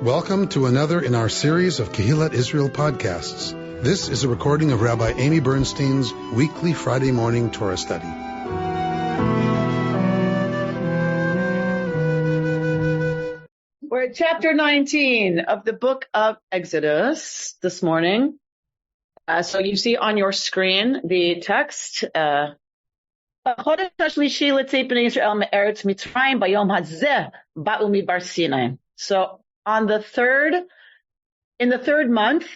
Welcome to another in our series of Kehillat Israel podcasts. This is a recording of Rabbi Amy Bernstein's weekly Friday morning Torah study. We're at chapter 19 of the book of Exodus this morning. So you see on your screen the text. So in the third month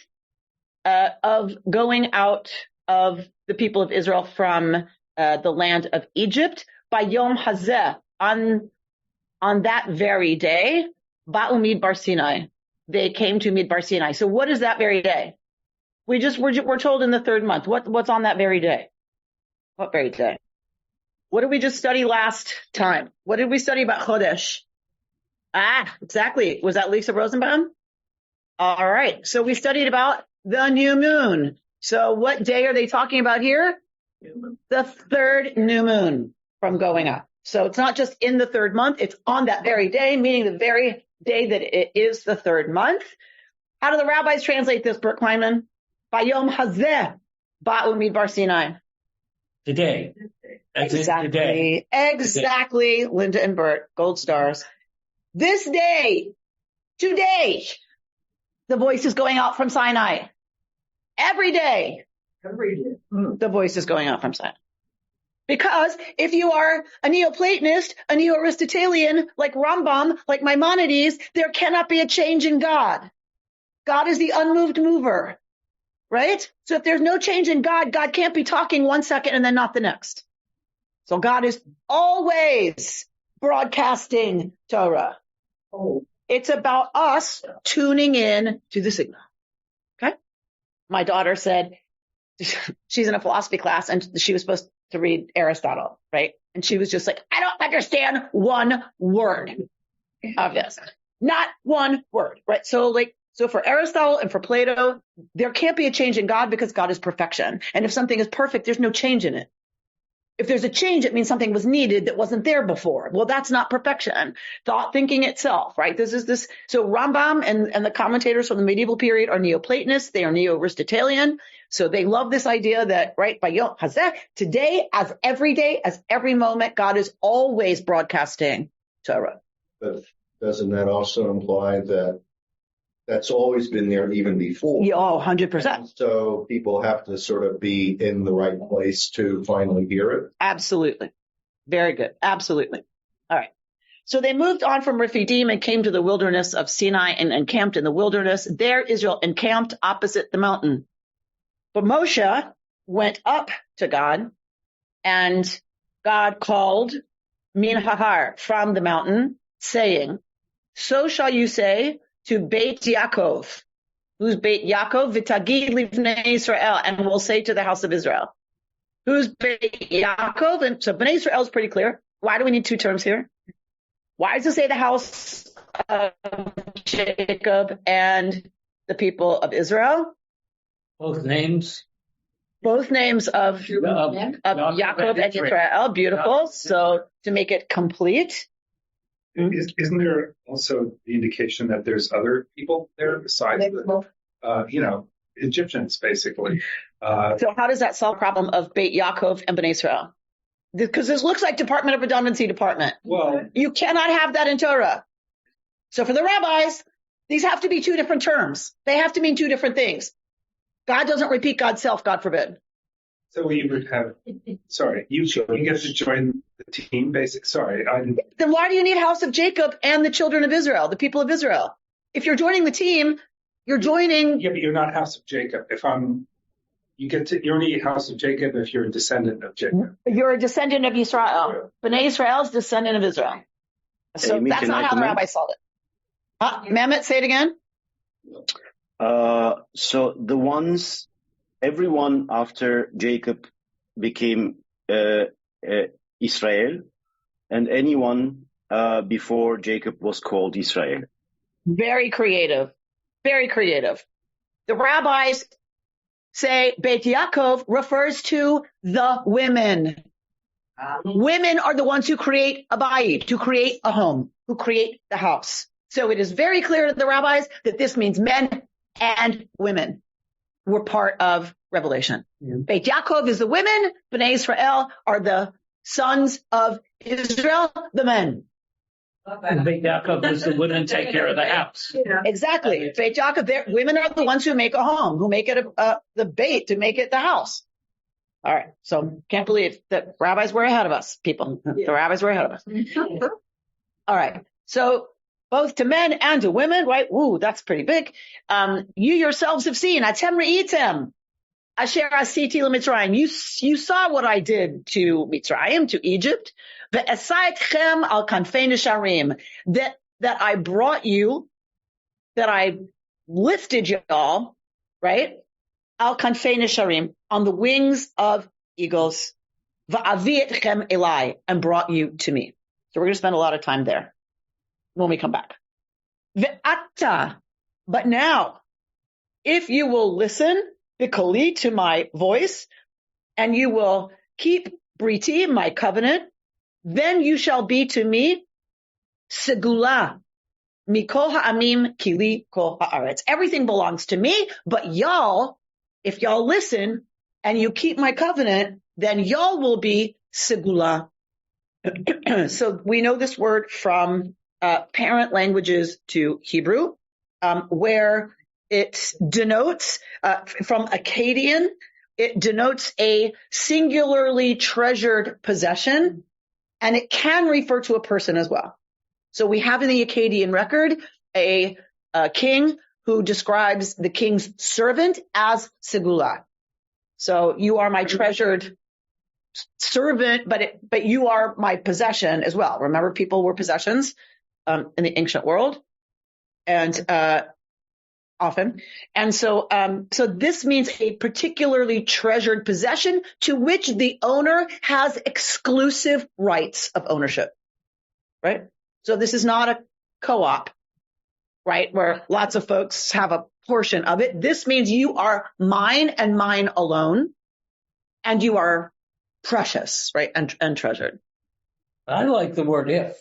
of going out of the people of Israel from the land of Egypt, by Yom Hazeh, on that very day, Ba'u Midbar Sinai, they came to Midbar Sinai. So what is that very day? We're told in the third month. What's on that very day? What very day? What did we just study last time? What did we study about Chodesh? Exactly. Was that Lisa Rosenbaum? All right. So we studied about the new moon. So what day are they talking about here? The third new moon from going up. So it's not just in the third month. It's on that very day, meaning the very day that it is the third month. How do the rabbis translate this, Bert Kleinman? Bayom Hazeh Ba'u Midbar Sinai. Today. Exactly. Exactly. Linda and Bert, gold stars. This day, today, the voice is going out from Sinai. Every day. The voice is going out from Sinai. Because if you are a Neoplatonist, a Neo-Aristotelian, like Rambam, like Maimonides, there cannot be a change in God. God is the unmoved mover, right? So if there's no change in God, God can't be talking 1 second and then not the next. So God is always broadcasting Torah. It's about us tuning in to the signal. Okay? My daughter said, she's in a philosophy class and she was supposed to read Aristotle, right? And she was just like, I don't understand one word of this. Not one word, right? So for Aristotle and for Plato, there can't be a change in God because God is perfection. And if something is perfect, there's no change in it. If there's a change, it means something was needed that wasn't there before. Well, that's not perfection. Thought thinking itself, right? So Rambam and the commentators from the medieval period are Neoplatonists. They are Neo-Aristotelian. So they love this idea that, right, by Yom Hazeh, today, as every day, as every moment, God is always broadcasting Torah. But doesn't that also imply that that's always been there even before? Yeah, 100%. So people have to sort of be in the right place to finally hear it? Absolutely. Very good. Absolutely. All right. So they moved on from Rephidim and came to the wilderness of Sinai and encamped in the wilderness. There Israel encamped opposite the mountain. But Moshe went up to God, and God called Min Hahar from the mountain, saying, so shall you say to Beit Yaakov, who's Beit Yaakov, V'tagid livnei Israel, and we'll say to the house of Israel. Who's Beit Yaakov? And so Bnei Israel is pretty clear. Why do we need two terms here? Why does it say the house of Jacob and the people of Israel? Both names of Yaakov and Israel. Beautiful. So to make it complete. Isn't there also the indication that there's other people there besides Egyptians, basically? So how does that solve the problem of Beit Yaakov and Bnei Israel? Because this looks like Department of Redundancy Department. Well, you cannot have that in Torah. So for the rabbis, these have to be two different terms. They have to mean two different things. God doesn't repeat God's self, God forbid. So we would have, you get to join the team, Then why do you need house of Jacob and the children of Israel, the people of Israel? If you're joining the team, you're joining. Yeah, but you're not house of Jacob. You only need house of Jacob if you're a descendant of Jacob. You're a descendant of Israel. Bnei Israel is descendant of Israel. So Amy, that's not how the rabbi solved it. Mehmet, say it again. So everyone after Jacob became Israel, and anyone before Jacob was called Israel. Very creative. Very creative. The rabbis say Beit Yaakov refers to the women. Women are the ones who create a bayit, who create a home, who create the house. So it is very clear to the rabbis that this means men and women were part of Revelation. Beit Yaakov is the women, Bnei Israel are the sons of Israel, the men. And Beit Yaakov was the women take care of the house. Yeah. Exactly. Beit Yaakov, women are the ones who make a home, who make it the bait to make it the house. All right. So can't believe that rabbis were ahead of us, people. The rabbis were ahead of us. All right. So both to men and to women, right? Ooh, that's pretty big. You yourselves have seen, Atem re'item, asher asiti l'Mitzrayim. You saw what I did to Mitzrayim, to Egypt. Ve'esaitchem al kanfei nesharim. That I brought you, that I lifted y'all, right? Al kanfei nesharim, on the wings of eagles. Va'avietchem elai, and brought you to me. So we're going to spend a lot of time there when we come back. Ve'ata, but now, if you will listen, b'koli, to my voice, and you will keep briti, my covenant, then you shall be to me segula, mikol ha'amim kili kol ha'aretz. Everything belongs to me, but y'all, if y'all listen and you keep my covenant, then y'all will be segula. So we know this word from parent languages to Hebrew, where it denotes, from Akkadian, it denotes a singularly treasured possession, and it can refer to a person as well. So we have in the Akkadian record a king who describes the king's servant as segula. So you are my treasured servant, but you are my possession as well. Remember, people were possessions in the ancient world, and often. And so this means a particularly treasured possession to which the owner has exclusive rights of ownership, right? So this is not a co-op, right, where lots of folks have a portion of it. This means you are mine and mine alone, and you are precious, right, and treasured. I like the word if.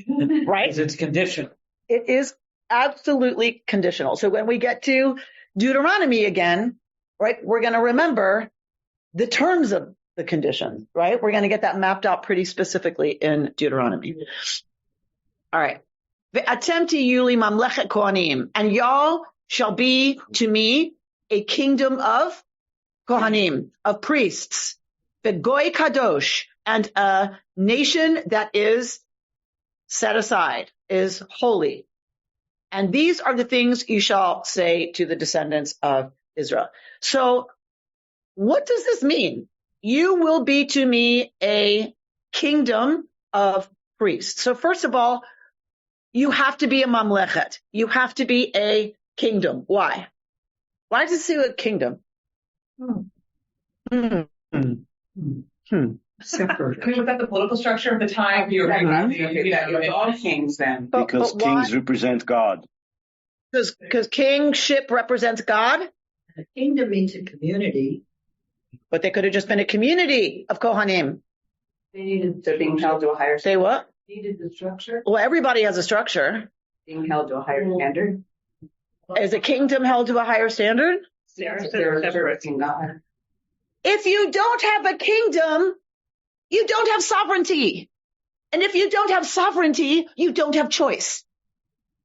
Right? Because it's conditional. It is absolutely conditional. So when we get to Deuteronomy again, right, we're going to remember the terms of the condition, right? We're going to get that mapped out pretty specifically in Deuteronomy. All right. Ve'atem tiyuli mamlechet kohanim, and y'all shall be to me a kingdom of kohanim, of priests. Ve'goy kadosh, and a nation that is set aside, is holy. And these are the things you shall say to the descendants of Israel. So what does this mean? You will be to me a kingdom of priests. So first of all, you have to be a mamlechet. You have to be a kingdom. Why? Why does it say a kingdom? Separate. Because that's the political structure of the time. You have all kings then. Because kings represent God. Because kingship represents God? A kingdom means a community. But they could have just been a community of Kohanim. They needed to being held to a higher standard. Say what? Needed the structure. Well, everybody has a structure. Being held to a higher standard. Is a kingdom held to a higher standard? They're separate from God. If you don't have a kingdom, you don't have sovereignty. And if you don't have sovereignty, you don't have choice.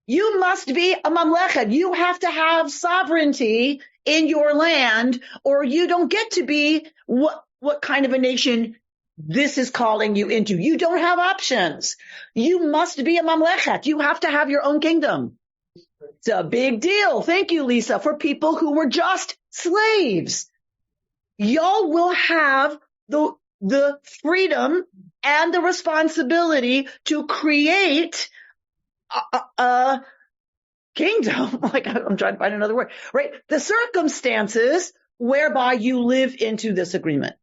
You must be a mamlechet. You have to have sovereignty in your land, or you don't get to be what kind of a nation this is calling you into. You don't have options. You must be a mamlechet. You have to have your own kingdom. It's a big deal. Thank you, Lisa, for people who were just slaves. Y'all will have the freedom and the responsibility to create a kingdom. Like, I'm trying to find another word, right? The circumstances whereby you live into this agreement.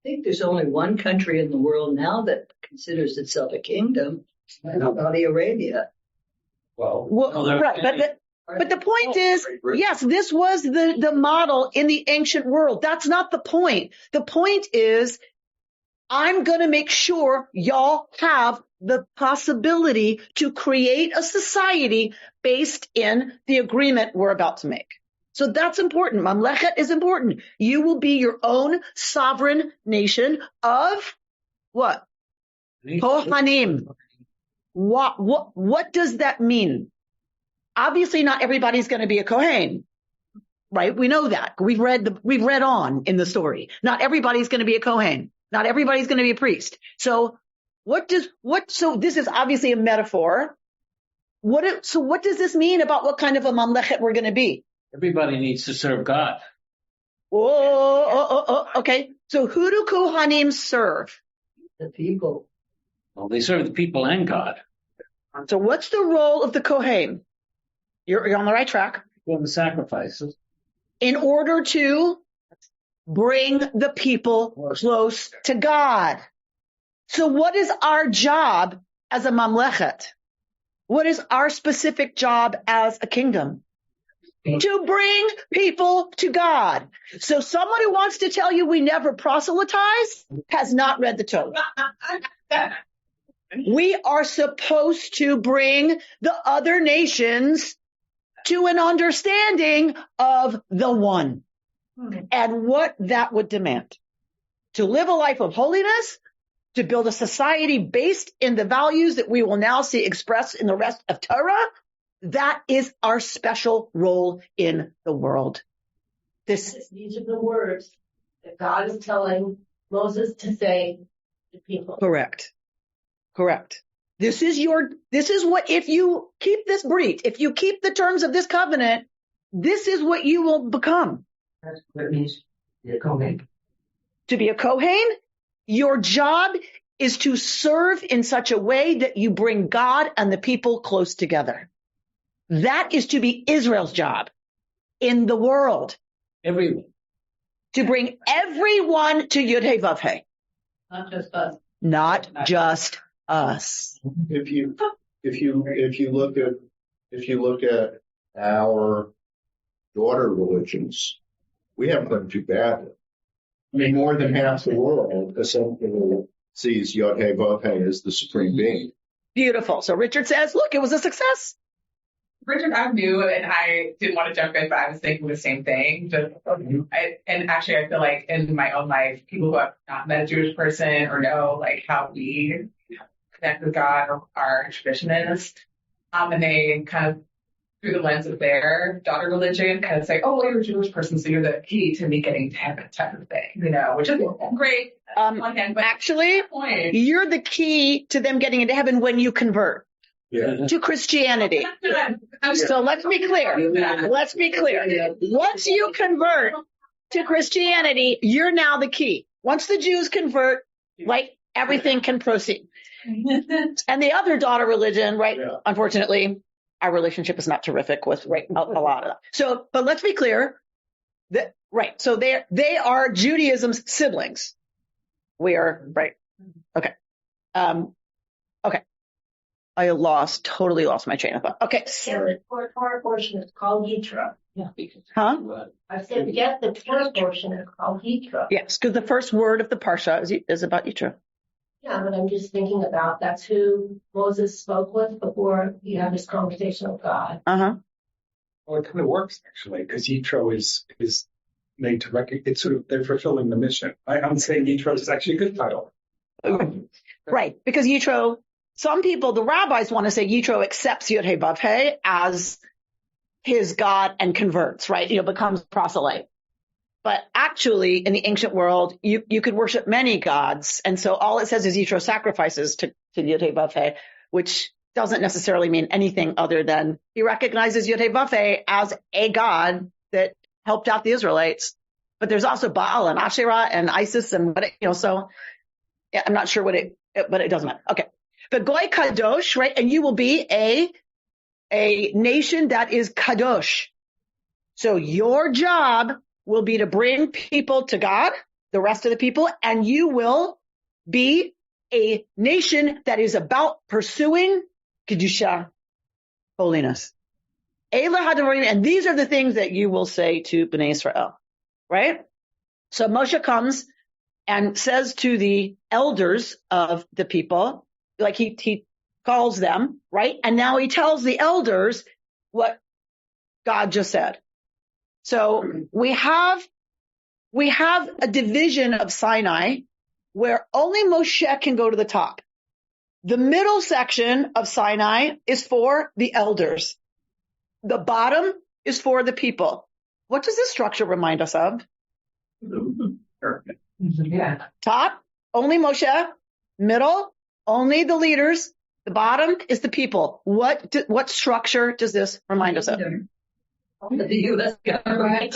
I think there's only one country in the world now that considers itself a kingdom, Saudi Arabia. Right, but the point is, yes, this was the model in the ancient world. That's not the point. The point is, I'm going to make sure y'all have the possibility to create a society based in the agreement we're about to make. So that's important. Mamlechet is important. You will be your own sovereign nation of what? Kohanim. What does that mean? Obviously, not everybody's going to be a Kohen, right? We know that. We've read on in the story. Not everybody's going to be a Kohen. Not everybody's going to be a priest. So so this is obviously a metaphor. So what does this mean about what kind of a mamlechet we're going to be? Everybody needs to serve God. Okay. So who do Kohanim serve? The people. Well, they serve the people and God. So what's the role of the Kohen? You're on the right track. Doing the sacrifices. In order to bring the people close to God. So what is our job as a mamlechet? What is our specific job as a kingdom? To bring people to God. So someone who wants to tell you we never proselytize has not read the Torah. We are supposed to bring the other nations to an understanding of the one and what that would demand. To live a life of holiness, to build a society based in the values that we will now see expressed in the rest of Torah, that is our special role in the world. These are the words that God is telling Moses to say to people. Correct. This is what, if you keep this brit, if you keep the terms of this covenant, this is what you will become. That's what it means to be a Kohen. To be a Kohen, your job is to serve in such a way that you bring God and the people close together. That is to be Israel's job in the world. Everyone. To bring everyone to Yud Hey Vav Hey. Not just us. Not just us. If you look at our daughter religions, we haven't done too badly. I mean, more than half the world essentially sees Yod Hey Vav Hey as the supreme being. Beautiful. So Richard says, look, it was a success. Richard, I'm new and I didn't want to jump in, but I was thinking the same thing. I feel like in my own life, people who have not met a Jewish person or know like how we connect with God or are traditionalists, and they kind of through the lens of their daughter religion kind of say, oh, well, you're a Jewish person, so you're the key to me getting to heaven type of thing, which is great on one hand, but actually, you're the key to them getting into heaven when you convert. Yeah. To Christianity. So let's be clear. Once you convert to Christianity, you're now the key. Once the Jews convert, right, everything can proceed. And the other daughter religion, right, unfortunately, our relationship is not terrific with a lot of that. So, but let's be clear. So they are Judaism's siblings. We are, right. Okay. Okay. I totally lost my train of thought. Okay. The Torah portion is called Yitro. Yeah. Huh? I said, forget the Torah portion is called Yitro. Yes, because the first word of the parsha is about Yitro. Yeah, but I'm just thinking about that's who Moses spoke with before he had this conversation with God. Uh-huh. Well, it kind of works actually, because Yitro is made to recognize. It's sort of they're fulfilling the mission. I'm saying Yitro is actually a good title. Right, because Yitro. Some people, the rabbis, want to say Yitro accepts Yod Hey Vav Hey as his God and converts, right? Becomes proselyte. But actually, in the ancient world, you could worship many gods. And so all it says is Yitro sacrifices to Yod Hey Vav Hey, which doesn't necessarily mean anything other than he recognizes Yod Hey Vav Hey as a god that helped out the Israelites. But there's also Baal and Asherah and Isis and so yeah, I'm not sure but it doesn't matter. Okay. But Goy Kadosh, right? And you will be a nation that is Kadosh. So your job will be to bring people to God, the rest of the people, and you will be a nation that is about pursuing Kedusha, holiness. And these are the things that you will say to Bnei Israel, right? So Moshe comes and says to the elders of the people, like he calls them, right? And now he tells the elders what God just said. So we have a division of Sinai where only Moshe can go to the top. The middle section of Sinai is for the elders. The bottom is for the people. What does this structure remind us of? Yeah. Top, only Moshe. Middle, only the leaders. The bottom is the people. What structure does this remind us of? The U.S. government.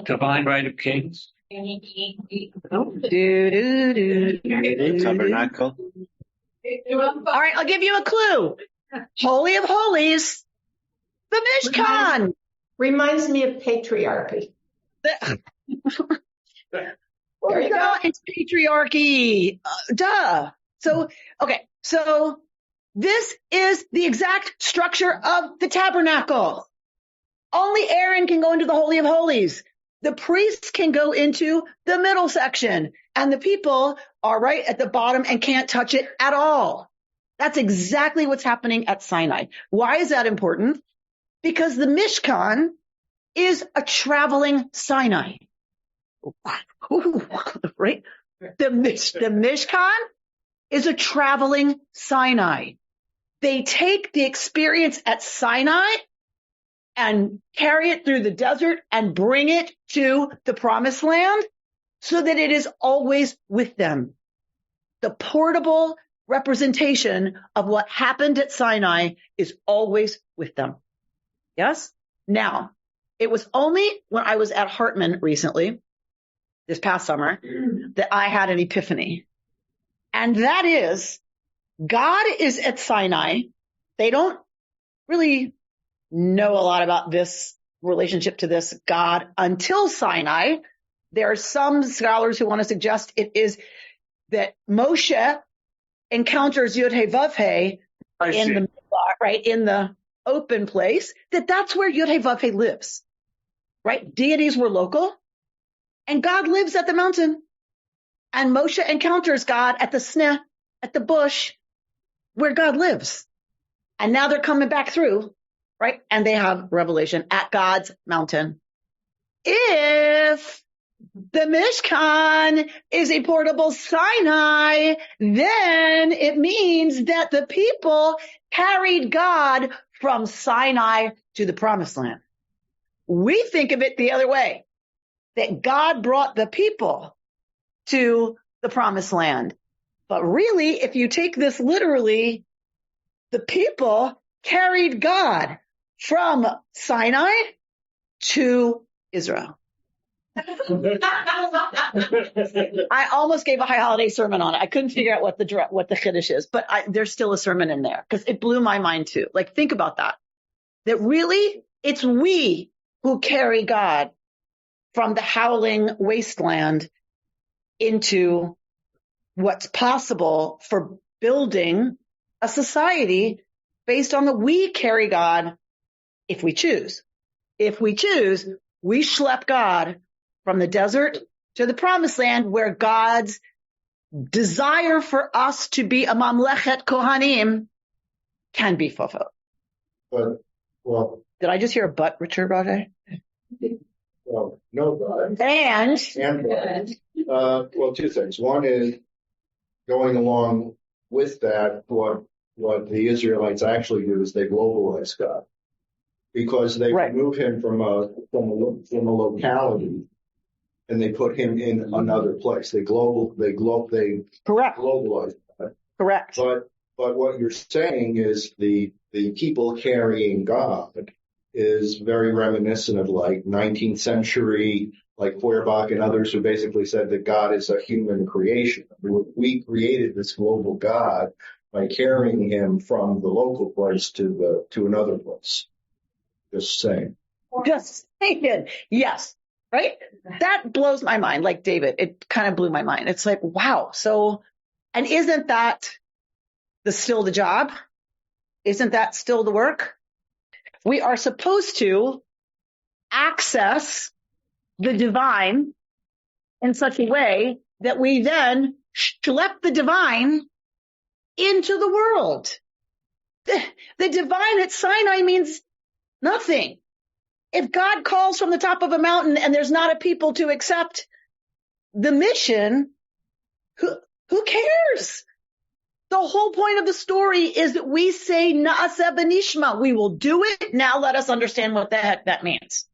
Divine right of kings. Tabernacle. All right, I'll give you a clue. Holy of Holies, the Mishkan. Reminds me of patriarchy. There you go. It's patriarchy. Duh. So this is the exact structure of the tabernacle. Only Aaron can go into the Holy of Holies. The priests can go into the middle section, and the people are right at the bottom and can't touch it at all. That's exactly what's happening at Sinai. Why is that important? Because the Mishkan is a traveling Sinai. Right? The Mishkan is a traveling Sinai. They take the experience at Sinai and carry it through the desert and bring it to the promised land so that it is always with them. The portable representation of what happened at Sinai is always with them. Yes? Now, it was only when I was at Hartman recently, this past summer, that I had an epiphany. And that is, God is at Sinai. They don't really know a lot about this relationship to this God until Sinai. There are some scholars who want to suggest it is that Moshe encounters Yud-Heh-Vav-Heh in the open place, that's where Yud-Heh-Vav-Heh lives, right? Deities were local, and God lives at the mountain. And Moshe encounters God at the sneh, at the bush, where God lives. And now they're coming back through, right? And they have revelation at God's mountain. If the Mishkan is a portable Sinai, then it means that the people carried God from Sinai to the promised land. We think of it the other way, that God brought the people to the promised land. But really, if you take this literally, the people carried God from Sinai to Israel. I almost gave a high holiday sermon on it. I couldn't figure out what the chiddush is, but there's still a sermon in there because it blew my mind too. Like, think about that. That really, it's we who carry God from the howling wasteland into what's possible for building a society based on we carry God if we choose. If we choose, we schlep God from the desert to the promised land where God's desire for us to be a mamlechet kohanim can be fulfilled. But, well, did I just hear a but, Richard Rajay? Well, no, but. And but. Well, two things. One is going along with that, what the Israelites actually do is they globalize God. Because they remove him from a locality and they put him in another place. They globalize God. Correct. But what you're saying is the people carrying God is very reminiscent of like 19th century, like Feuerbach and others who basically said that God is a human creation. We created this global God by carrying him from the local place to another place. Just saying. Just saying. Yes. Right? That blows my mind. Like David, it kind of blew my mind. It's like, wow. So, and isn't that still the job? Isn't that still the work? We are supposed to access the divine in such a way that we then schlep the divine into the world. The divine at Sinai means nothing. If God calls from the top of a mountain and there's not a people to accept the mission, who cares? The whole point of the story is that we say Na'aseh v'nishma. We will do it. Now let us understand what the heck that means.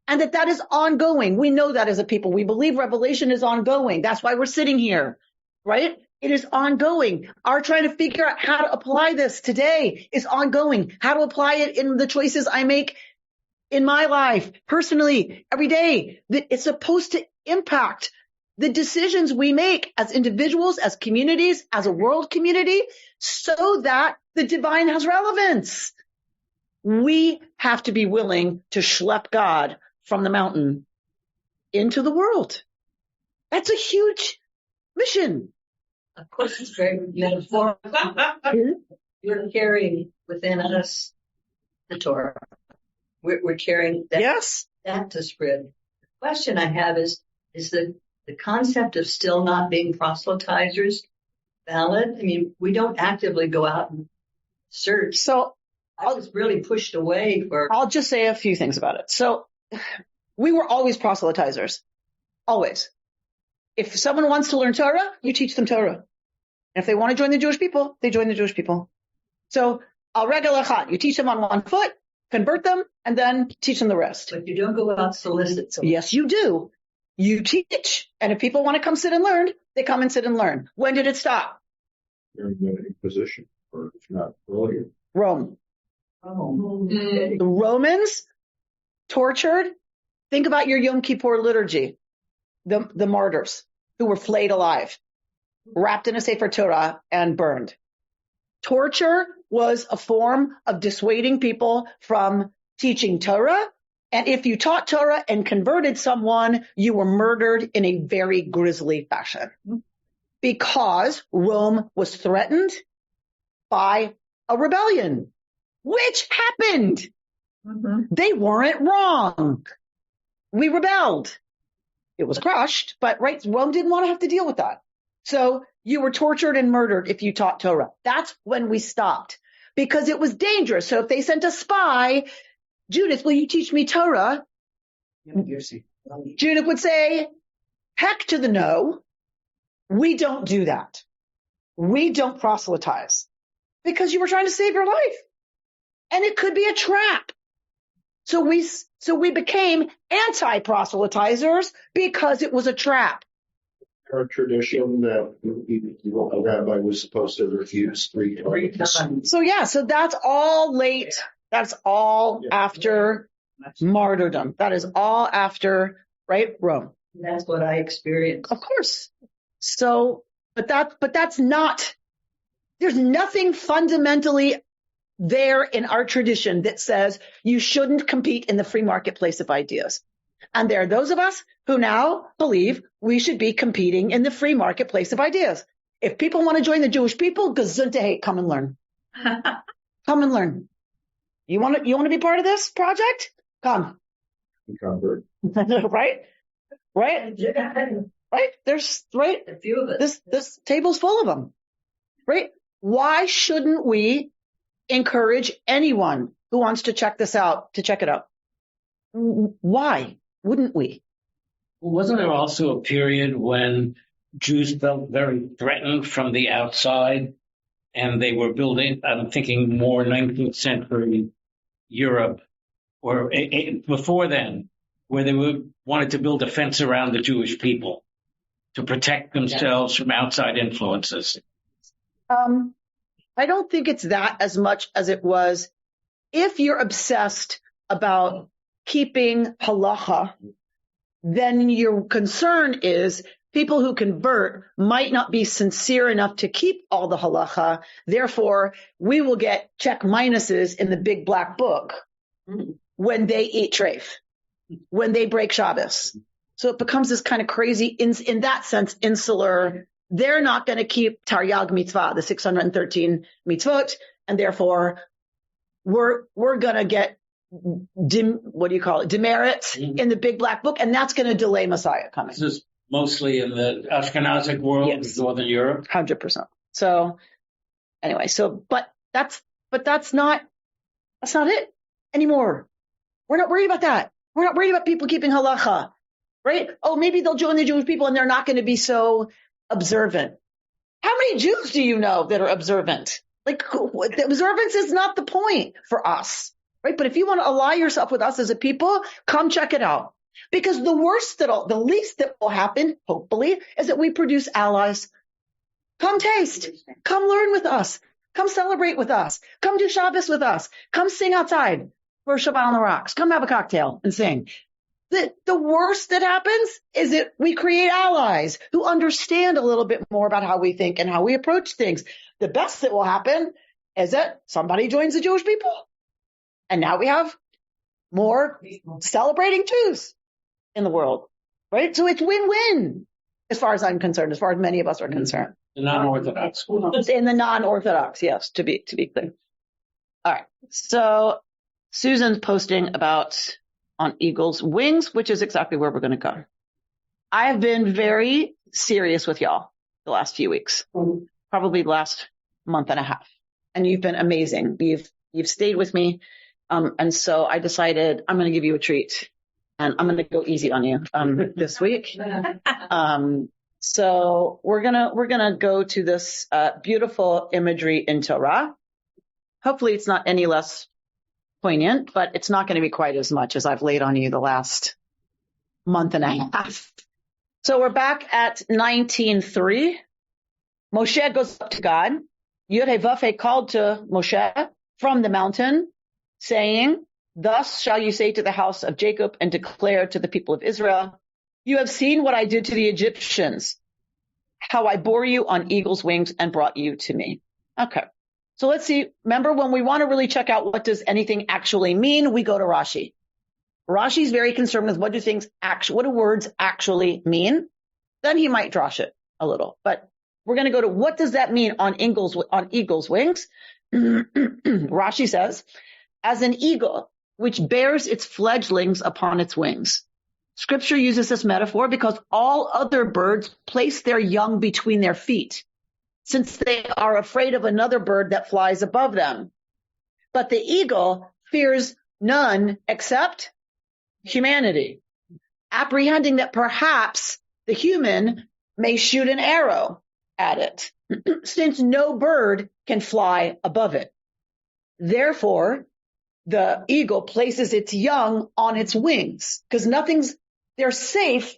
And that is ongoing. We know that as a people. We believe revelation is ongoing. That's why we're sitting here, right? It is ongoing. Our trying to figure out how to apply this today is ongoing. How to apply it in the choices I make in my life, personally, every day. That it's supposed to impact the decisions we make as individuals, as communities, as a world community, so that the divine has relevance. We have to be willing to schlep God from the mountain into the world. That's a huge mission. Of course, it's very metaphorical. You're carrying within us the Torah. We're carrying that to spread. The question I have is the concept of still not being proselytizers valid? I mean, we don't actively go out and search. So I was really pushed away for. I'll just say a few things about it. So we were always proselytizers. Always. If someone wants to learn Torah, you teach them Torah. And if they want to join the Jewish people, they join the Jewish people. So al regel echad, you teach them on one foot, convert them, and then teach them the rest. But you don't go out and solicit someone. Yes, you do. You teach. And if people want to come sit and learn, they come and sit and learn. When did it stop? During the Inquisition, or if not earlier. Rome. Oh. The Romans tortured. Think about your Yom Kippur liturgy. The martyrs who were flayed alive, wrapped in a Sefer Torah and burned. Torture was a form of dissuading people from teaching Torah. And if you taught Torah and converted someone, you were murdered in a very grisly fashion because Rome was threatened by a rebellion, which happened. Mm-hmm. They weren't wrong. We rebelled. It was crushed, but right, Rome didn't want to have to deal with that. So you were tortured and murdered if you taught Torah. That's when we stopped because it was dangerous. So if they sent a spy, Judith, will you teach me Torah? Judith would say, heck to the no. We don't do that. We don't proselytize because you were trying to save your life. And it could be a trap. So we became anti-proselytizers because it was a trap. Our tradition that a rabbi was supposed to refuse 3 times. So that's all late. That's all after martyrdom. That is all after, right, Rome. That's what I experienced. Of course. So, but that's not, there's nothing fundamentally there in our tradition that says you shouldn't compete in the free marketplace of ideas. And there are those of us who now believe we should be competing in the free marketplace of ideas. If people want to join the Jewish people, gesundheit, come and learn. Come and learn. You want to be part of this project? Come. Convert. Right? Right? Right? There's, right? A few of us. This table's full of them. Right? Why shouldn't we encourage anyone who wants to check this out to check it out? Why wouldn't we? Wasn't there also a period when Jews felt very threatened from the outside and they were building, I'm thinking more 19th century Europe or before then, where they wanted to build a fence around the Jewish people to protect themselves from outside influences? I don't think it's that as much as it was. If you're obsessed about keeping halacha, then your concern is people who convert might not be sincere enough to keep all the halacha. Therefore, we will get check minuses in the big black book when they eat treif, when they break Shabbos. So it becomes this kind of crazy, in that sense, insular. They're not going to keep Taryag mitzvah, the 613 mitzvot, and therefore we're going to get demerits in the big black book, and that's going to delay Messiah coming. This is mostly in the Ashkenazic world, yes. Northern Europe. 100%. So Anyway, so, but that's not it anymore. We're not worried about that. We're not worried about people keeping halacha, right? Oh, maybe they'll join the Jewish people and they're not going to be so observant. How many Jews do you know that are observant? Like, the observance is not the point for us, right? But if you want to ally yourself with us as a people, come check it out. Because the least that will happen, hopefully, is that we produce allies. Come taste. Come learn with us. Come celebrate with us. Come do Shabbos with us. Come sing outside for Shabbat on the Rocks. Come have a cocktail and sing. The worst that happens is that we create allies who understand a little bit more about how we think and how we approach things. The best that will happen is that somebody joins the Jewish people. And now we have more celebrating Jews in the world, right? So it's win-win as far as I'm concerned, as far as many of us are concerned. The non-Orthodox. In the non-Orthodox, yes, to be clear. All right. So Susan's posting about on eagle's wings, which is exactly where we're going to go. I have been very serious with y'all the last few weeks, probably the last month and a half. And you've been amazing. You've stayed with me. And so I decided I'm going to give you a treat and I'm going to go easy on you, this week. So we're going to go to this, beautiful imagery in Torah. Hopefully it's not any less poignant, but it's not going to be quite as much as I've laid on you the last month and a half. So we're back at 19:3. Moshe goes up to God. Yud-Heh-Vav-Heh called to Moshe from the mountain, saying, "Thus shall you say to the house of Jacob and declare to the people of Israel, you have seen what I did to the Egyptians, how I bore you on eagle's wings and brought you to me." Okay. So let's see. Remember, when we want to really check out what does anything actually mean, we go to Rashi. Rashi's very concerned with what do words actually mean? Then he might drosh it a little. But we're going to go to what does that mean on eagle's wings? Rashi says, as an eagle, which bears its fledglings upon its wings. Scripture uses this metaphor because all other birds place their young between their feet, since they are afraid of another bird that flies above them. But the eagle fears none except humanity, apprehending that perhaps the human may shoot an arrow at it, since no bird can fly above it. Therefore, the eagle places its young on its wings, because they're safe,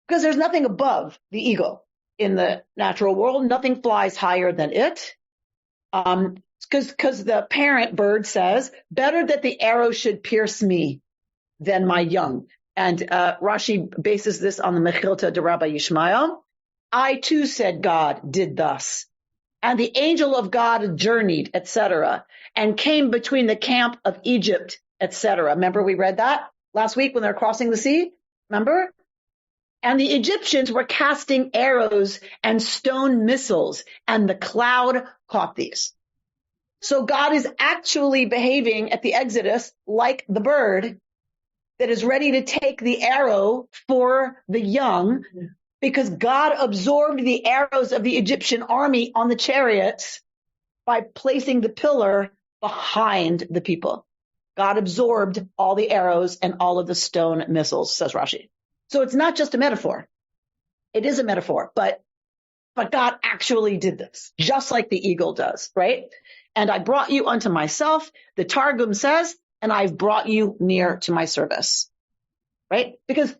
because there's nothing above the eagle. In the natural world, nothing flies higher than it. Because the parent bird says, better that the arrow should pierce me than my young. And Rashi bases this on the Mechilta de Rabbi Yishmael. I too, said God, did thus. And the angel of God journeyed, etc., and came between the camp of Egypt, etc. Remember we read that last week when they were crossing the sea? Remember? And the Egyptians were casting arrows and stone missiles, and the cloud caught these. So God is actually behaving at the Exodus like the bird that is ready to take the arrow for the young, because God absorbed the arrows of the Egyptian army on the chariots by placing the pillar behind the people. God absorbed all the arrows and all of the stone missiles, says Rashi. So it's not just a metaphor. It is a metaphor, but God actually did this, just like the eagle does, right? And I brought you unto myself, the Targum says, and I've brought you near to my service, right? Because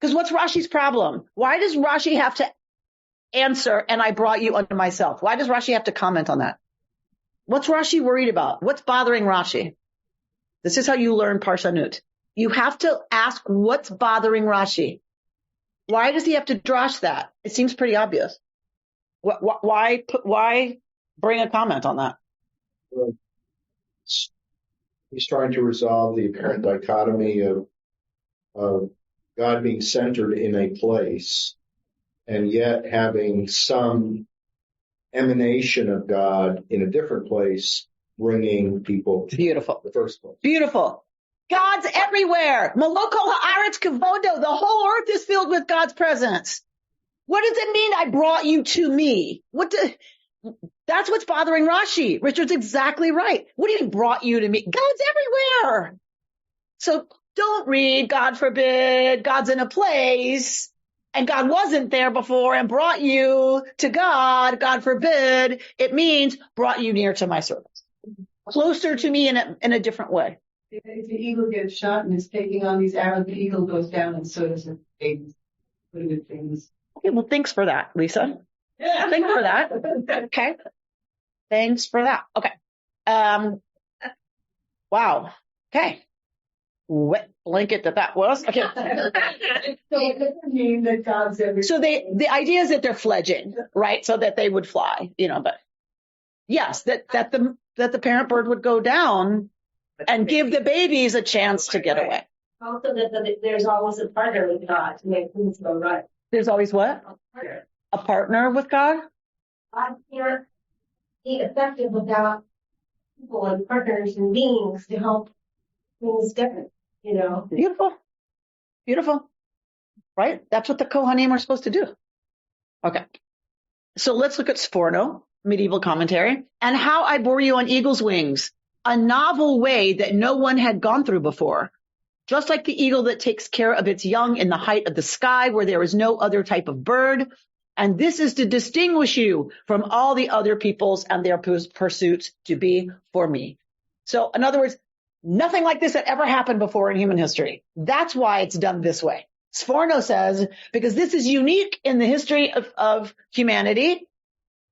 what's Rashi's problem? Why does Rashi have to answer, and I brought you unto myself? Why does Rashi have to comment on that? What's Rashi worried about? What's bothering Rashi? This is how you learn Parshanut. You have to ask what's bothering Rashi. Why does he have to drosh that? It seems pretty obvious. Why bring a comment on that? Well, he's trying to resolve the apparent dichotomy of God being centered in a place and yet having some emanation of God in a different place, bringing people to the first place. Beautiful. God's everywhere. Maloko ha'aretz kavodo. The whole earth is filled with God's presence. What does it mean? I brought you to me. That's what's bothering Rashi. Richard's exactly right. What do you mean brought you to me? God's everywhere. So don't read, God forbid, God's in a place and God wasn't there before and brought you to God, God forbid. It means brought you near to my service, closer to me in a different way. If the eagle gets shot and is taking on these arrows, the eagle goes down and so does the things. Okay, well, thanks for that, Lisa. Yeah. Thanks for that. Okay. Thanks for that. Okay. Wow. Okay. Wet blanket that was. Okay. So it doesn't mean that God's everywhere. So the idea is that they're fledging, right? So that they would fly, but yes, that the parent bird would go down and give the babies a chance to get away. Also that there's always a partner with God to make things go right. There's always what? A partner with God? God can't be effective without people and partners and beings to help things different, Beautiful. Beautiful. Right? That's what the Kohanim are supposed to do. Okay. So let's look at Sforno, medieval commentary, and how I bore you on eagle's wings, a novel way that no one had gone through before. Just like the eagle that takes care of its young in the height of the sky where there is no other type of bird. And this is to distinguish you from all the other peoples and their pursuits to be for me. So in other words, nothing like this had ever happened before in human history. That's why it's done this way. Sforno says, because this is unique in the history of humanity,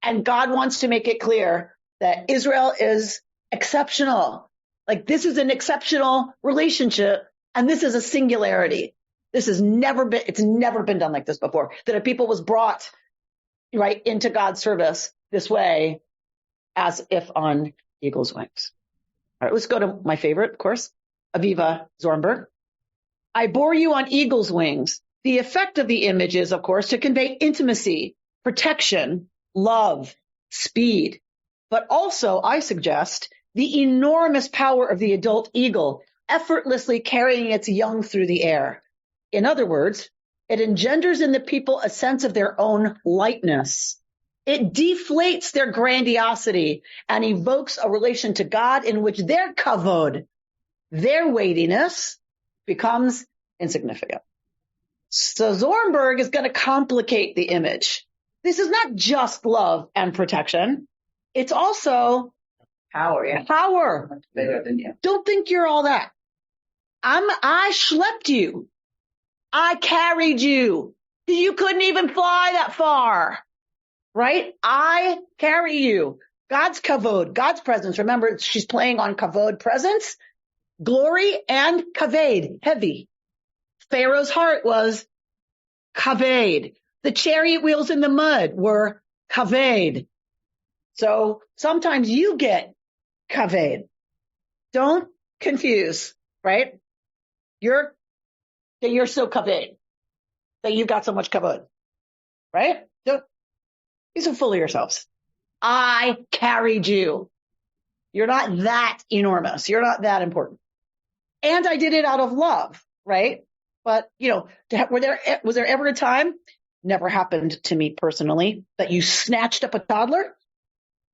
and God wants to make it clear that Israel is exceptional. Like this is an exceptional relationship, and this is a singularity. It's never been done like this before, that a people was brought right into God's service this way, as if on eagle's wings. All right, let's go to my favorite, of course, Aviva Zornberg. I bore you on eagle's wings. The effect of the image is, of course, to convey intimacy, protection, love, speed, but also, I suggest, the enormous power of the adult eagle effortlessly carrying its young through the air. In other words, it engenders in the people a sense of their own lightness. It deflates their grandiosity and evokes a relation to God in which their kavod, their weightiness, becomes insignificant. So Zornberg is going to complicate the image. This is not just love and protection. It's also Power, yeah. power. Much bigger than you. Don't think you're all that. I schlepped you. I carried you. You couldn't even fly that far. Right? I carry you. God's kavod, God's presence. Remember, she's playing on kavod, presence, glory, and kaved, heavy. Pharaoh's heart was kaved. The chariot wheels in the mud were kaved. So sometimes you get kaved. Don't confuse, right? You're so kaved that you've got so much kavod, right? Don't be so full of yourselves. I carried you. You're not that enormous. You're not that important. And I did it out of love, right? But, was there ever a time, never happened to me personally, that you snatched up a toddler?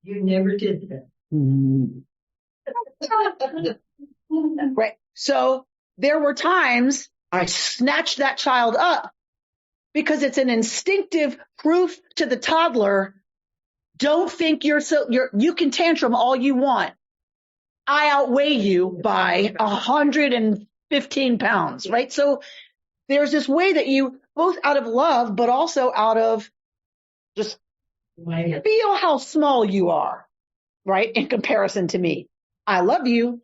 You never did that. Right. So there were times I snatched that child up because it's an instinctive proof to the toddler. Don't think you can tantrum all you want. I outweigh you by 115 pounds, right? So there's this way that you, both out of love, but also out of just feel how small you are, right? In comparison to me. I love you,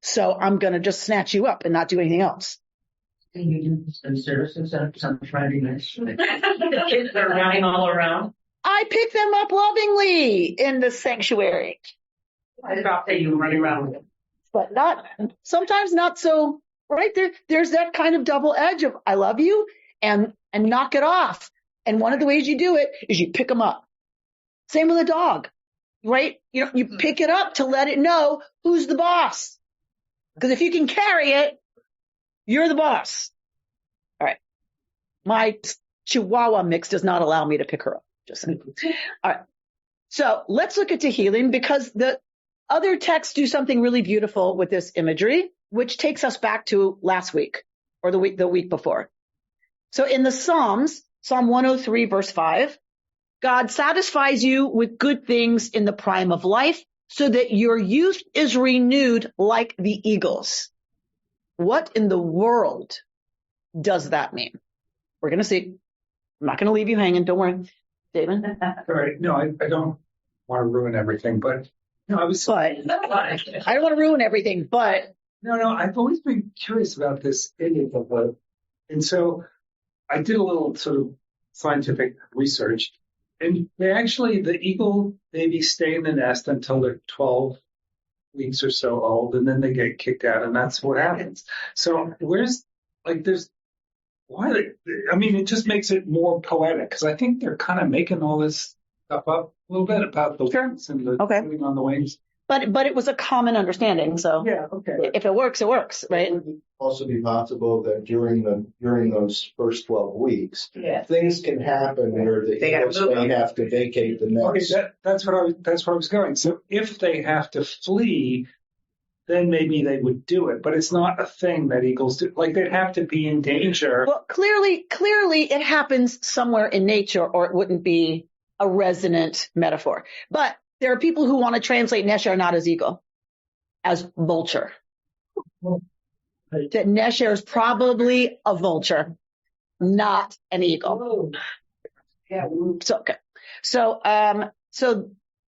so I'm going to just snatch you up and not do anything else. Can you do some services on some Friday nights? The kids are running all around. I pick them up lovingly in the sanctuary. I thought that you were running around with them. But sometimes not so, right? There's that kind of double edge of I love you and knock it off. And one of the ways you do it is you pick them up. Same with a dog, right? You pick it up to let it know who's the boss. Because if you can carry it, you're the boss. All right. My Chihuahua mix does not allow me to pick her up. Just saying. All right. So let's look at Tehillim, because the other texts do something really beautiful with this imagery, which takes us back to last week or the week before. So in the Psalms, Psalm 103, verse 5, God satisfies you with good things in the prime of life so that your youth is renewed like the eagles. What in the world does that mean? We're going to see. I'm not going to leave you hanging. Don't worry. David? All right. No, I don't want to ruin everything, but no, I don't want to ruin everything, but no, I've always been curious about this image of what, and so I did a little sort of scientific research, and the eagle babies stay in the nest until they're 12 weeks or so old, and then they get kicked out, and that's what happens. So it just makes it more poetic, because I think they're kind of making all this stuff up a little bit about the wings and the putting on the wings. But it was a common understanding, so yeah, okay. If it works, right? It would also be possible that during those first 12 weeks, things can happen where the eagles may have to vacate the nest. Okay, that's where I was going. So if they have to flee, then maybe they would do it. But it's not a thing that eagles do. Like, they'd have to be in danger. Well, clearly it happens somewhere in nature, or it wouldn't be a resonant metaphor. But there are people who want to translate Nesher not as eagle, as vulture. That Nesher is probably a vulture, not an eagle. Yeah. So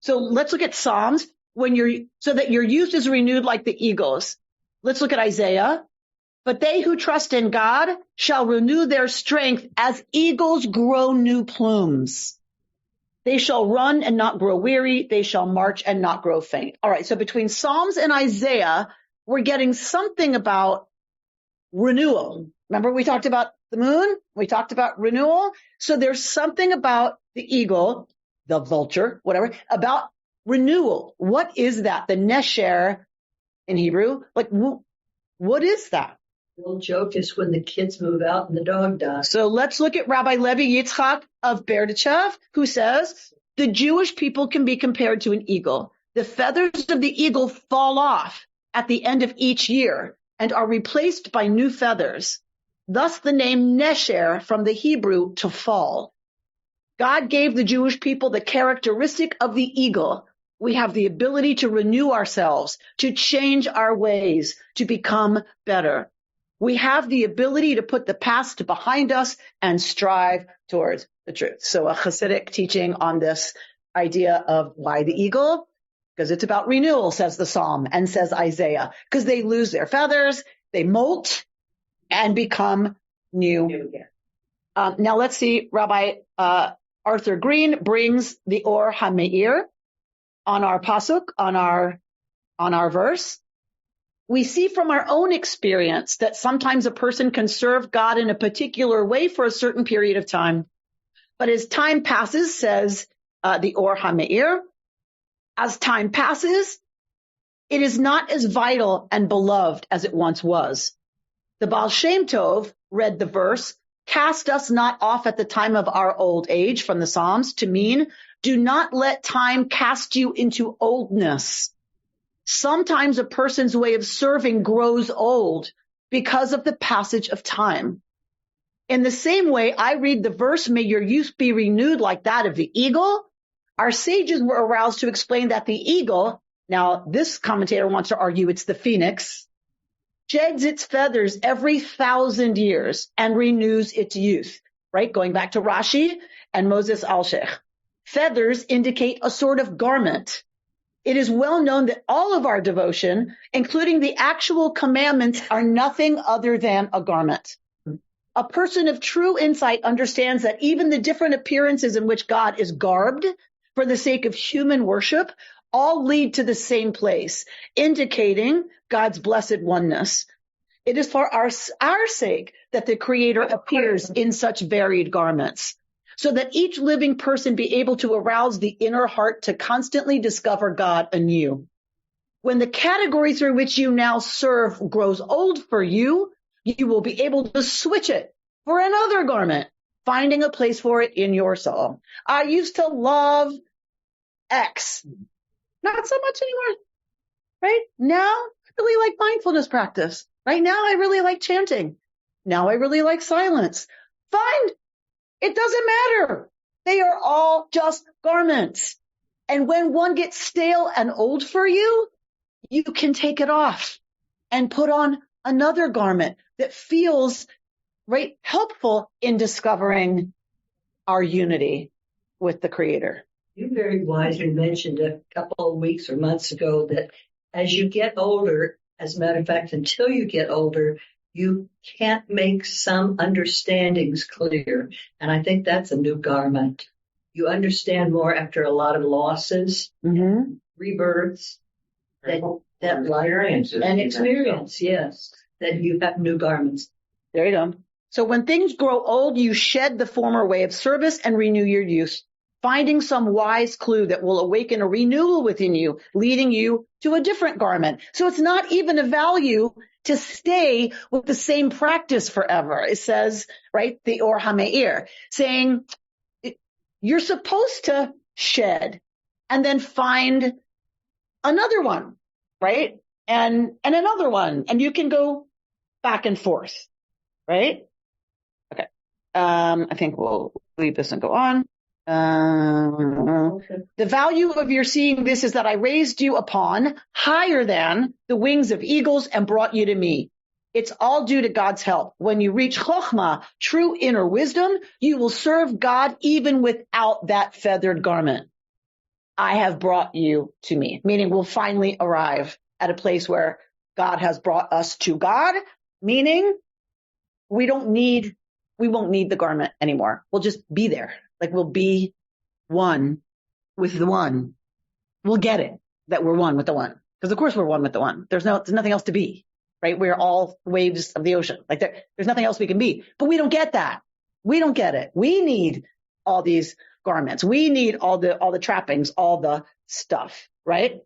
let's look at Psalms. So that your youth is renewed like the eagles. Let's look at Isaiah. But they who trust in God shall renew their strength as eagles grow new plumes. They shall run and not grow weary. They shall march and not grow faint. All right. So between Psalms and Isaiah, we're getting something about renewal. Remember, we talked about the moon. We talked about renewal. So there's something about the eagle, the vulture, whatever, about renewal. What is that? The nesher in Hebrew. Like, what is that? The little joke is when the kids move out and the dog dies. So let's look at Rabbi Levi Yitzchak of Berdichev, who says the Jewish people can be compared to an eagle. The feathers of the eagle fall off at the end of each year and are replaced by new feathers. Thus the name Nesher from the Hebrew to fall. God gave the Jewish people the characteristic of the eagle. We have the ability to renew ourselves, to change our ways, to become better. We have the ability to put the past behind us and strive towards the truth. So a Hasidic teaching on this idea of why the eagle? Because it's about renewal, says the Psalm, and says Isaiah. Because they lose their feathers, they molt, and become new. Now let's see, Rabbi Arthur Green brings the Or HaMeir on our pasuk, on our verse. We see from our own experience that sometimes a person can serve God in a particular way for a certain period of time. But as time passes, says the Or HaMeir, as time passes, it is not as vital and beloved as it once was. The Baal Shem Tov read the verse, cast us not off at the time of our old age, from the Psalms, to mean, do not let time cast you into oldness. Sometimes a person's way of serving grows old because of the passage of time. In the same way, I read the verse, may your youth be renewed like that of the eagle. Our sages were aroused to explain that the eagle, now this commentator wants to argue it's the phoenix, sheds its feathers every 1,000 years and renews its youth, right? Going back to Rashi and Moses Alshech. Feathers indicate a sort of garment. It is well known that all of our devotion, including the actual commandments, are nothing other than a garment. A person of true insight understands that even the different appearances in which God is garbed for the sake of human worship all lead to the same place, indicating God's blessed oneness. It is for our sake that the Creator appears in such varied garments, so that each living person be able to arouse the inner heart to constantly discover God anew. When the category through which you now serve grows old for you, you will be able to switch it for another garment, finding a place for it in your soul. I used to love X. Not so much anymore, right? Now I really like mindfulness practice. Right now I really like chanting. Now I really like silence. Fine. It doesn't matter. They are all just garments. And when one gets stale and old for you, you can take it off and put on another garment that feels right helpful in discovering our unity with the Creator. You very wisely mentioned a couple of weeks or months ago that as you get older, as a matter of fact, until you get older, you can't make some understandings clear. And I think that's a new garment. You understand more after a lot of losses, rebirths, that life and experience, yes, that you have new garments. There you go. So when things grow old, you shed the former way of service and renew your youth, finding some wise clue that will awaken a renewal within you, leading you to a different garment. So it's not even a value to stay with the same practice forever. It says, right, the Or HaMeir, saying you're supposed to shed and then find another one, right? And another one. And you can go back and forth, right? Okay. I think we'll leave this and go on. The value of your seeing this is that I raised you upon higher than the wings of eagles and brought you to me. It's all due to God's help. When you reach Chokhmah, true inner wisdom, you will serve God even without that feathered garment. I have brought you to me, meaning we'll finally arrive at a place where God has brought us to God, meaning we won't need the garment anymore. We'll just be there. Like we'll be one with the one. We'll get it that we're one with the one. Because of course we're one with the one. There's nothing else to be, right? We're all waves of the ocean. Like there's nothing else we can be. But we don't get that. We don't get it. We need all these garments. We need all the trappings, all the stuff, right?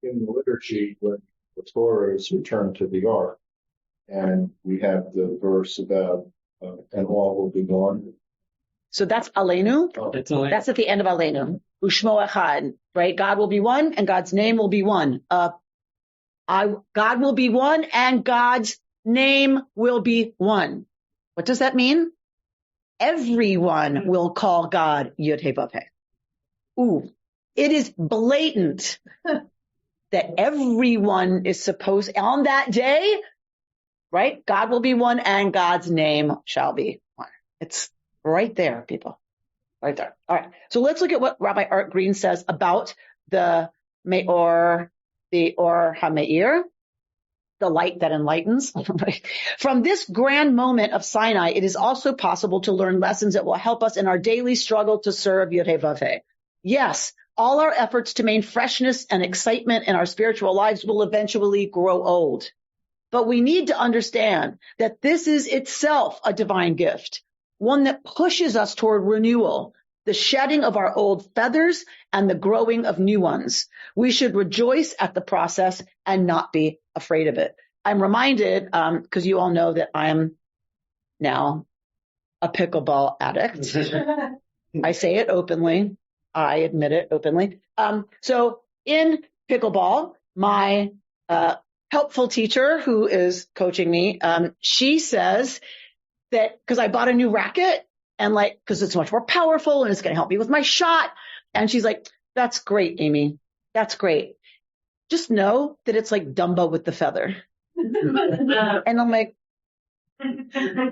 In the liturgy, when the Torah is returned to the ark, and we have the verse about and all will be one. So that's Aleinu. Oh. That's at the end of Aleinu. Ushmo Echad, right? God will be one and God's name will be one. God will be one and God's name will be one. What does that mean? Everyone will call God Yud He Vav He. Ooh, it is blatant that everyone is supposed on that day, right? God will be one and God's name shall be one. It's right there, people. Right there. All right. So let's look at what Rabbi Art Green says about the Or HaMeir, the light that enlightens. From this grand moment of Sinai, it is also possible to learn lessons that will help us in our daily struggle to serve Yud He Vav He. Yes, all our efforts to maintain freshness and excitement in our spiritual lives will eventually grow old. But we need to understand that this is itself a divine gift, one that pushes us toward renewal, the shedding of our old feathers and the growing of new ones. We should rejoice at the process and not be afraid of it. I'm reminded, because you all know that I'm now a pickleball addict. I say it openly. I admit it openly. So in pickleball, my helpful teacher who is coaching me, she says that because I bought a new racket and because it's much more powerful and it's going to help me with my shot. And she's like, that's great, Amy. That's great. Just know that it's like Dumbo with the feather. And I'm like,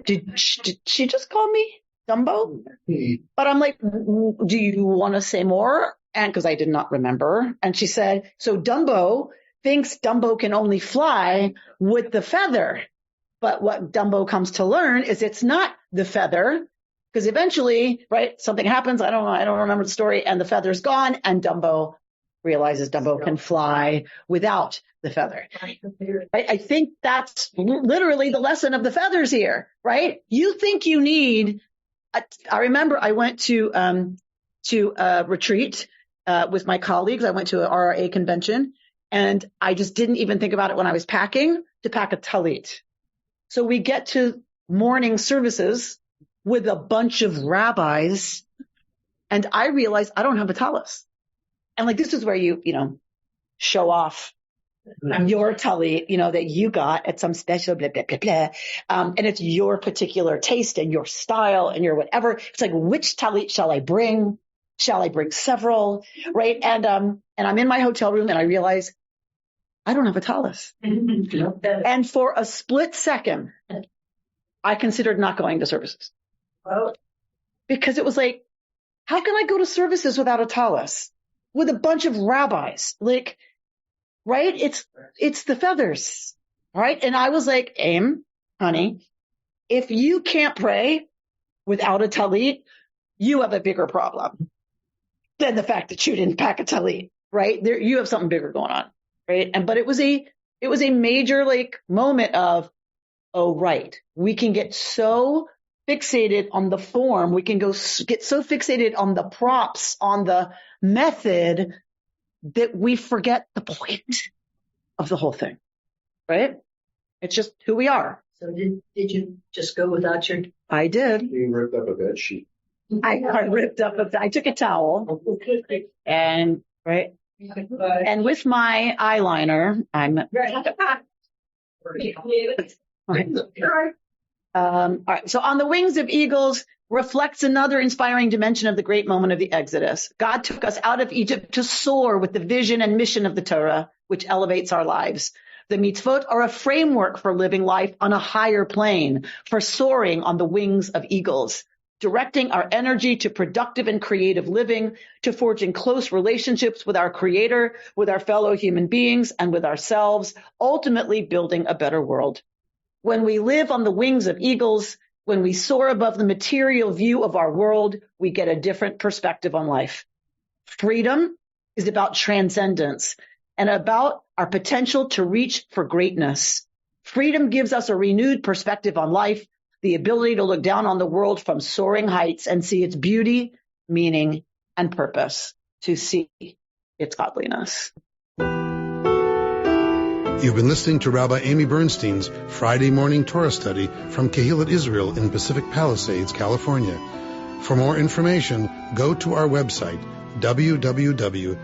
did she just call me Dumbo? But I'm like, do you want to say more? And because I did not remember. And she said, so Dumbo thinks Dumbo can only fly with the feather. But what Dumbo comes to learn is it's not the feather, because eventually, right, something happens. I don't remember the story, and the feather's gone, and Dumbo realizes Dumbo can fly without the feather. Right? I think that's literally the lesson of the feathers here, right? You think you need. I remember I went to a retreat with my colleagues. I went to an RRA convention, and I just didn't even think about it when I was packing to pack a talit. So we get to morning services with a bunch of rabbis, and I realize I don't have a talis. And like, this is where you show off your talit, that you got at some special blah, blah, blah, blah. And it's your particular taste and your style and your whatever. It's like, which talit shall I bring? Shall I bring several? Right. And I'm in my hotel room and I realize I don't have a talis. And for a split second, I considered not going to services. Because it was like, how can I go to services without a talis? With a bunch of rabbis? Like, right? It's the feathers, right? And I was like, Aim, honey, if you can't pray without a talit, you have a bigger problem than the fact that you didn't pack a talit, right? You have something bigger going on, right? But it was a major like moment of, oh, right, we can get so fixated on the form, we can get so fixated on the props, on the method, that we forget the point of the whole thing, right? It's just who we are. So did you just go without your? I did. You ripped up a bed sheet. I took a towel and, right. And with my eyeliner, all right. So on the wings of eagles reflects another inspiring dimension of the great moment of the Exodus. God took us out of Egypt to soar with the vision and mission of the Torah, which elevates our lives. The mitzvot are a framework for living life on a higher plane, for soaring on the wings of eagles, directing our energy to productive and creative living, to forging close relationships with our Creator, with our fellow human beings, and with ourselves, ultimately building a better world. When we live on the wings of eagles, when we soar above the material view of our world, we get a different perspective on life. Freedom is about transcendence and about our potential to reach for greatness. Freedom gives us a renewed perspective on life, the ability to look down on the world from soaring heights and see its beauty, meaning, and purpose, to see its godliness. You've been listening to Rabbi Amy Bernstein's Friday morning Torah study from Kehillat Israel in Pacific Palisades, California. For more information, go to our website, www.ourki.org.